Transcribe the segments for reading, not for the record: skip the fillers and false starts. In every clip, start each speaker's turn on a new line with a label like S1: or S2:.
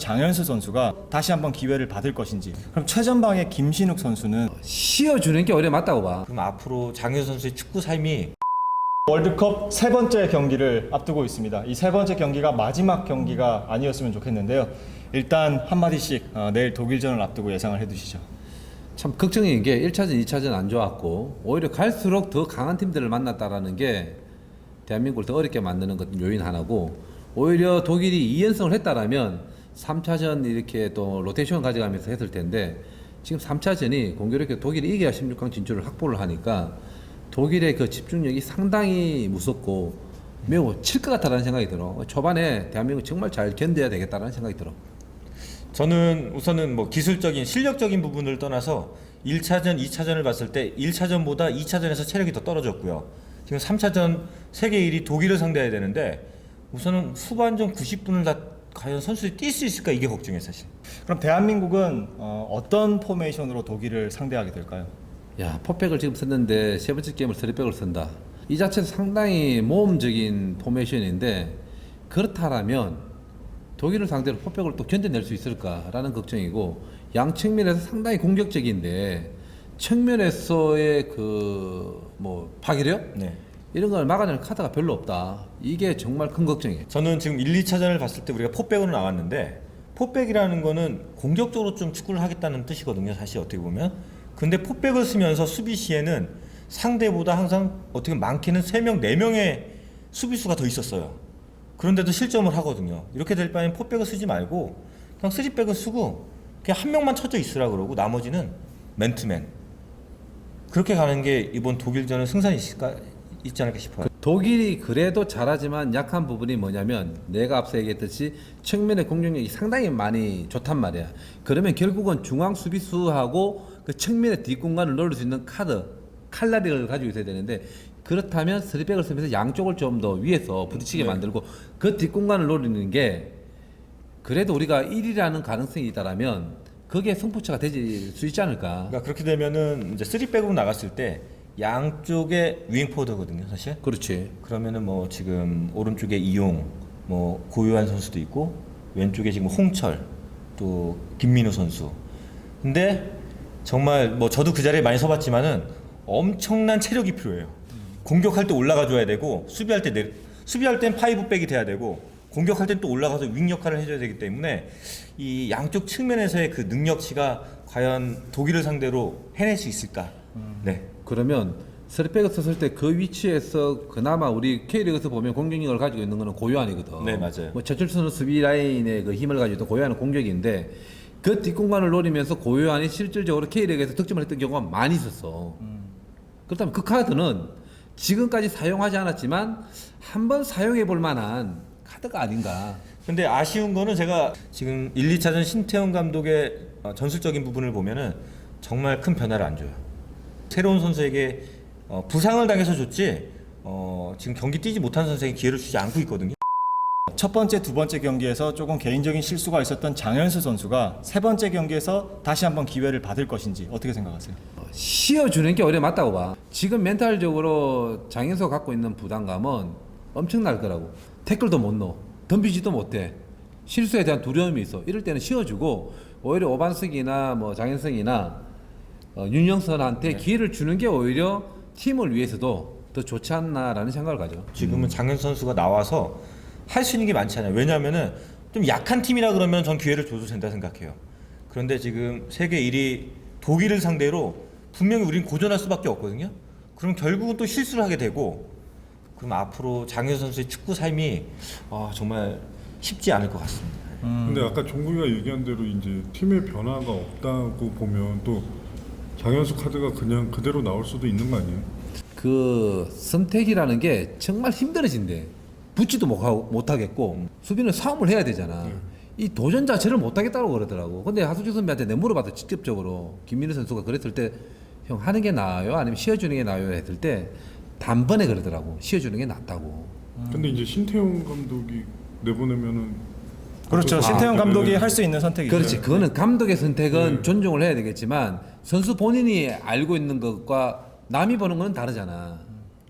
S1: 장현수 선수가 다시 한번 기회를 받을 것인지. 그럼 최전방의 김신욱 선수는
S2: 씌워주는 게 오히려 맞다고 봐.
S3: 그럼 앞으로 장현수 선수의 축구 삶이
S1: 월드컵 세 번째 경기를 앞두고 있습니다. 이 세 번째 경기가 마지막 경기가 아니었으면 좋겠는데요. 일단 한마디씩 내일 독일전을 앞두고 예상을 해두시죠.
S2: 참 걱정인 게 1차전, 2차전 안 좋았고 오히려 갈수록 더 강한 팀들을 만났다라는 게 대한민국을 더 어렵게 만드는 것 요인 하나고, 오히려 독일이 2연승을 했다라면 3차전 이렇게 또 로테이션 가져가면서 했을 텐데 지금 3차전이 공교롭게 독일이 이겨야 16강 진출을 확보를 하니까 독일의 그 집중력이 상당히 무섭고 매우 칠 것 같다는 생각이 들어. 초반에 대한민국 정말 잘 견뎌야 되겠다는 생각이 들어.
S3: 저는 우선은 뭐 기술적인 실력적인 부분을 떠나서 1차전, 2차전을 봤을 때 1차전보다 2차전에서 체력이 더 떨어졌고요. 지금 3차전 세계 1위 독일을 상대해야 되는데 우선은 후반전 90분을 다 과연 선수들이 뛸 수 있을까, 이게 걱정이에요 사실.
S1: 그럼 대한민국은 어떤 포메이션으로 독일을 상대하게 될까요?
S2: 야, 포백을 지금 썼는데 세 번째 게임을 3백을 쓴다. 이 자체도 상당히 모험적인 포메이션인데, 그렇다면 독일을 상대로 포백을 또 견뎌낼 수 있을까라는 걱정이고, 양 측면에서 상당히 공격적인데 측면에서의 그 뭐 파괴력?
S3: 네.
S2: 이런 걸 막아낼 카드가 별로 없다. 이게 정말 큰 걱정이에요.
S3: 저는 지금 1, 2차전을 봤을 때 우리가 포백으로 나왔는데, 포백이라는 거는 공격적으로 좀 축구를 하겠다는 뜻이거든요 사실 어떻게 보면. 근데 포백을 쓰면서 수비 시에는 상대보다 항상 어떻게 많게는 3명, 4명의 수비수가 더 있었어요. 그런데도 실점을 하거든요. 이렇게 될 바엔 포백을 쓰지 말고 그냥 3백을 쓰고 그냥 한 명만 쳐져 있으라 그러고 나머지는 맨투맨. 그렇게 가는 게 이번 독일전은 승산이 있지 않을까 싶어요.
S2: 독일이 그래도 잘하지만 약한 부분이 뭐냐면, 내가 앞서 얘기했듯이 측면의 공격력이 상당히 많이 좋단 말이야. 그러면 결국은 중앙 수비수하고 그 측면의 뒷공간을 노릴 수 있는 칼날을 가지고 있어야 되는데, 그렇다면 3백을 쓰면서 양쪽을 좀 더 위에서 부딪히게 만들고 그 뒷공간을 노리는 게 그래도 우리가 1위라는 가능성이 있다라면 그게 승부처가 되지 수 있지 않을까.
S3: 그러니까 그렇게 되면은 이제 3백으로 나갔을 때 양쪽에 윙포더거든요 사실.
S2: 그렇지.
S3: 그러면은 뭐 지금 오른쪽에 이용, 뭐 고요한 선수도 있고 왼쪽에 지금 홍철, 또 김민우 선수. 근데 정말 뭐 저도 그 자리에 많이 서봤지만은 엄청난 체력이 필요해요. 공격할 때 올라가 줘야 되고 수비할 땐 파이브백이 돼야 되고 공격할 땐 또 올라가서 윙 역할을 해줘야 되기 때문에 이 양쪽 측면에서의 그 능력치가 과연 독일을 상대로 해낼 수 있을까? 네.
S2: 그러면 3백을 썼을 때 그 위치에서 그나마 우리 K리그에서 보면 공격력을 가지고 있는 거는 고요한이거든.
S3: 네, 맞아요.
S2: 뭐 저출선은 수비 라인의 그 힘을 가지고 있던 고요한은 공격인데, 그 뒷공간을 노리면서 고요한이 실질적으로 K리그에서 득점을 했던 경우가 많이 있었어. 그렇다면 그 카드는 지금까지 사용하지 않았지만 한번 사용해 볼 만한 카드가 아닌가.
S3: 근데 아쉬운 거는 제가 지금 1, 2차전 신태용 감독의 전술적인 부분을 보면은 정말 큰 변화를 안 줘요. 새로운 선수에게 부상을 당해서 줬지 지금 경기 뛰지 못한 선수에게 기회를 주지 않고 있거든요.
S1: 첫 번째, 두 번째 경기에서 조금 개인적인 실수가 있었던 장현수 선수가 세 번째 경기에서 다시 한번 기회를 받을 것인지 어떻게 생각하세요?
S2: 씌워주는 게 오히려 맞다고 봐. 지금 멘탈적으로 장현수가 갖고 있는 부담감은 엄청날 거라고. 태클도 못 넣어, 덤비지도 못해, 실수에 대한 두려움이 있어. 이럴 때는 씌워주고 오히려 오반석이나 뭐 장현석이나 윤영선한테 기회를 주는 게 오히려 팀을 위해서도 더 좋지 않나라는 생각을 가져.
S3: 지금은 장현수 선수가 나와서 할 수 있는 게 많지 않아요. 왜냐하면은 좀 약한 팀이라 그러면 전 기회를 줘도 된다 생각해요. 그런데 지금 세계 1위 독일을 상대로 분명히 우린 고전할 수밖에 없거든요. 그럼 결국은 또 실수를 하게 되고, 그럼 앞으로 장현수 선수의 축구 삶이 정말 쉽지 않을 것 같습니다.
S4: 근데 아까 종국이가 얘기한 대로 이제 팀의 변화가 없다고 보면 또 장현수 카드가 그냥 그대로 나올 수도 있는 거 아니에요?
S2: 그 선택이라는 게 정말 힘들어진대. 붙지도 못하겠고 수비는 싸움을 해야 되잖아. 이 도전 자체를 못하겠다고 그러더라고. 근데 하수주 선배한테 내가 물어봤어. 직접적으로 김민우 선수가 그랬을 때 형 하는 게 나아요? 아니면 쉬어주는 게 나아요? 했을 때 단번에 그러더라고. 쉬어주는 게 낫다고.
S4: 근데 이제 신태용 감독이 내보내면은
S1: 그렇죠. 신태용 감독이
S4: 네.
S1: 할 수 있는 선택이죠.
S2: 그렇지. 그거는 감독의 선택은 존중을 해야 되겠지만 선수 본인이 알고 있는 것과 남이 보는 건 다르잖아.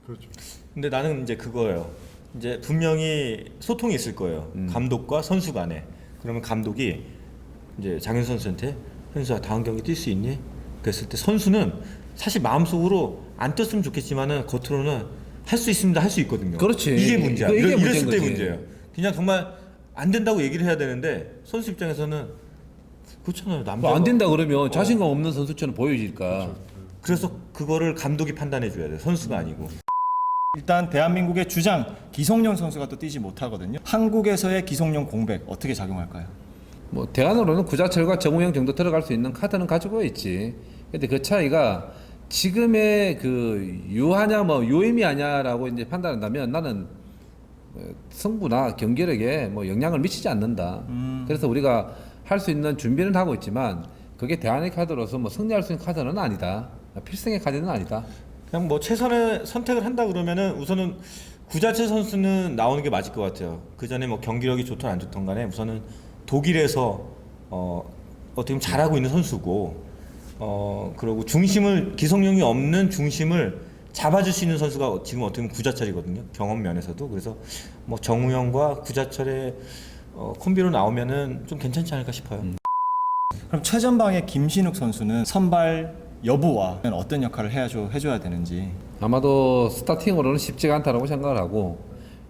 S4: 그렇죠.
S3: 근데 나는 이제 그거예요. 이제 분명히 소통이 있을 거예요. 감독과 선수 간에. 그러면 감독이 이제 장현 선수한테 현수야 다음 경기 뛸 수 있니? 그랬을 때 선수는 사실 마음속으로 안 떴으면 좋겠지만은 겉으로는 할 수 있습니다, 할 수 있거든요.
S2: 그렇지.
S3: 이게 문제야.
S2: 이게
S3: 이랬을
S2: 문제인
S3: 때
S2: 거지.
S3: 문제예요. 그냥 정말 안 된다고 얘기를 해야 되는데 선수 입장에서는 그렇잖아요. 남자
S2: 안 된다 그러면 자신감 없는 선수처럼 보여질까.
S3: 그래서 그거를 감독이 판단해 줘야 돼. 선수가 아니고.
S1: 일단 대한민국의 주장 기성용 선수가 또 뛰지 못하거든요. 한국에서의 기성용 공백 어떻게 작용할까요?
S2: 뭐 대안으로는 구자철과 정우영 정도 들어갈 수 있는 카드는 가지고 있지. 근데 그 차이가 지금의 그 유하냐 뭐 유의미하냐라고 이제 판단한다면 나는 승부나 경기력에 뭐 영향을 미치지 않는다. 그래서 우리가 할 수 있는 준비는 하고 있지만 그게 대안의 카드로서 뭐 승리할 수 있는 카드는 아니다. 필승의 카드는 아니다.
S3: 그냥 뭐 최선의 선택을 한다 그러면은 우선은 구자철 선수는 나오는 게 맞을 것 같아요. 그 전에 뭐 경기력이 좋든 안 좋든 간에 우선은 독일에서 어떻게 보면 잘하고 있는 선수고 그리고 중심을 기성용이 없는 중심을 잡아줄 수 있는 선수가 지금 어떻게 보면 구자철이거든요. 경험 면에서도. 그래서 뭐 정우영과 구자철의 콤비로 나오면은 좀 괜찮지 않을까 싶어요.
S1: 그럼 최전방의 김신욱 선수는 선발 여부와 어떤 역할을 해줘야 되는지.
S2: 아마도 스타팅으로는 쉽지가 않다라고 생각을 하고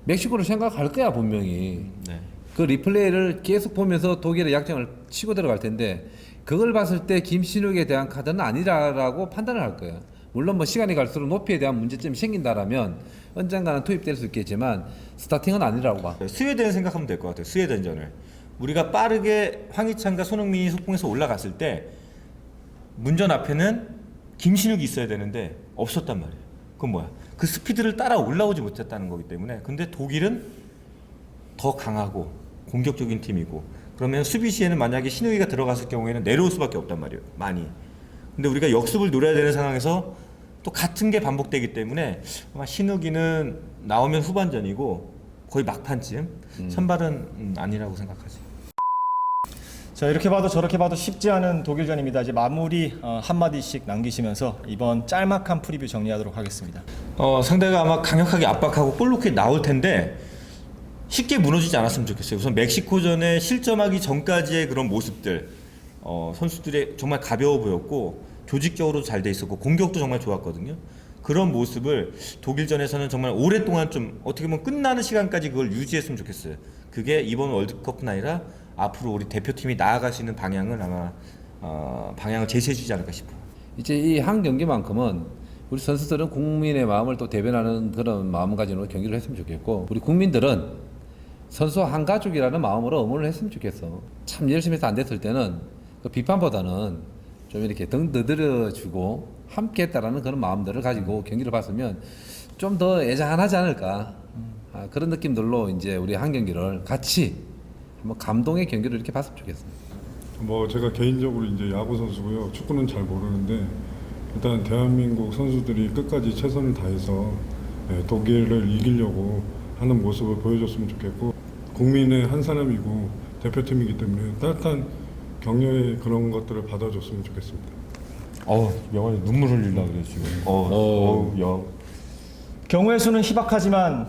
S2: 멕시코를 생각할 거야 분명히.
S3: 네.
S2: 그 리플레이를 계속 보면서 독일의 약점을 치고 들어갈 텐데 그걸 봤을 때 김신욱에 대한 카드는 아니라고 판단을 할 거야. 물론 뭐 시간이 갈수록 높이에 대한 문제점이 생긴다라면 언젠가는 투입될 수 있겠지만 스타팅은 아니라고 봐.
S3: 스웨덴 생각하면 될 것 같아요. 스웨덴전을 우리가 빠르게 황희찬과 손흥민이 속공에서 올라갔을 때 문전 앞에는 김신욱이 있어야 되는데 없었단 말이에요. 그건 뭐야? 그 스피드를 따라 올라오지 못했다는 거기 때문에. 근데 독일은 더 강하고 공격적인 팀이고 그러면 수비 시에는 만약에 신욱이가 들어갔을 경우에는 내려올 수밖에 없단 말이에요. 많이. 근데 우리가 역습을 노려야 되는 상황에서 또 같은 게 반복되기 때문에 아마 신욱이는 나오면 후반전이고 거의 막판쯤 선발은 아니라고 생각하지.
S1: 자, 이렇게 봐도 저렇게 봐도 쉽지 않은 독일전입니다. 이제 마무리 한마디씩 남기시면서 이번 짤막한 프리뷰 정리하도록 하겠습니다.
S3: 상대가 아마 강력하게 압박하고 볼로크에 나올 텐데 쉽게 무너지지 않았으면 좋겠어요. 우선 멕시코전에 실점하기 전까지의 그런 모습들 선수들이 정말 가벼워 보였고 조직적으로 잘 돼 있었고 공격도 정말 좋았거든요. 그런 모습을 독일전에서는 정말 오랫동안 좀 어떻게 보면 끝나는 시간까지 그걸 유지했으면 좋겠어요. 그게 이번 월드컵뿐 아니라 앞으로 우리 대표팀이 나아갈 수 있는 방향을 아마 방향을 제시해 주지 않을까 싶어요.
S2: 이제 이 한 경기만큼은 우리 선수들은 국민의 마음을 또 대변하는 그런 마음가짐으로 경기를 했으면 좋겠고 우리 국민들은 선수 한 가족이라는 마음으로 응원을 했으면 좋겠어. 참 열심히 해서 안 됐을 때는 그 비판보다는 좀 이렇게 등 두드려주고 함께 했다라는 그런 마음들을 가지고 경기를 봤으면 좀 더 애잔하지 않을까. 그런 느낌들로 이제 우리 한 경기를 같이 한번 감동의 경기를 이렇게 봤으면 좋겠어요.
S4: 뭐 제가 개인적으로 이제 야구 선수고요. 축구는 잘 모르는데 일단 대한민국 선수들이 끝까지 최선을 다해서 독일을 이기려고 하는 모습을 보여줬으면 좋겠고 국민의 한 사람이고 대표팀이기 때문에 따뜻한 격려의 그런 것들을 받아줬으면 좋겠습니다.
S3: 영환이 눈물 흘리려 그래 지금.
S1: 경우의 수는 희박하지만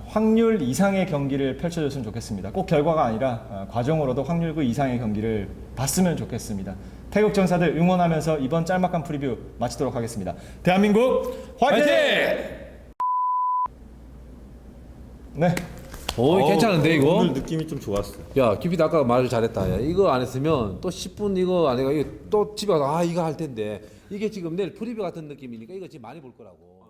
S1: 확률 이상의 경기를 펼쳐줬으면 좋겠습니다. 꼭 결과가 아니라 과정으로도 확률 그 이상의 경기를 봤으면 좋겠습니다. 태극 전사들 응원하면서 이번 짤막한 프리뷰 마치도록 하겠습니다. 대한민국 화이팅! 네.
S2: 오, 괜찮은데 이거?
S3: 오늘 느낌이 좀 좋았어.
S2: 야, 기피도 아까 말을 잘했다. 야, 이거 안 했으면 또 10분 이거 안 해가 이거 또 집에 가서 이거 할 텐데 이게 지금 내일 프리뷰 같은 느낌이니까 이거 지금 많이 볼 거라고.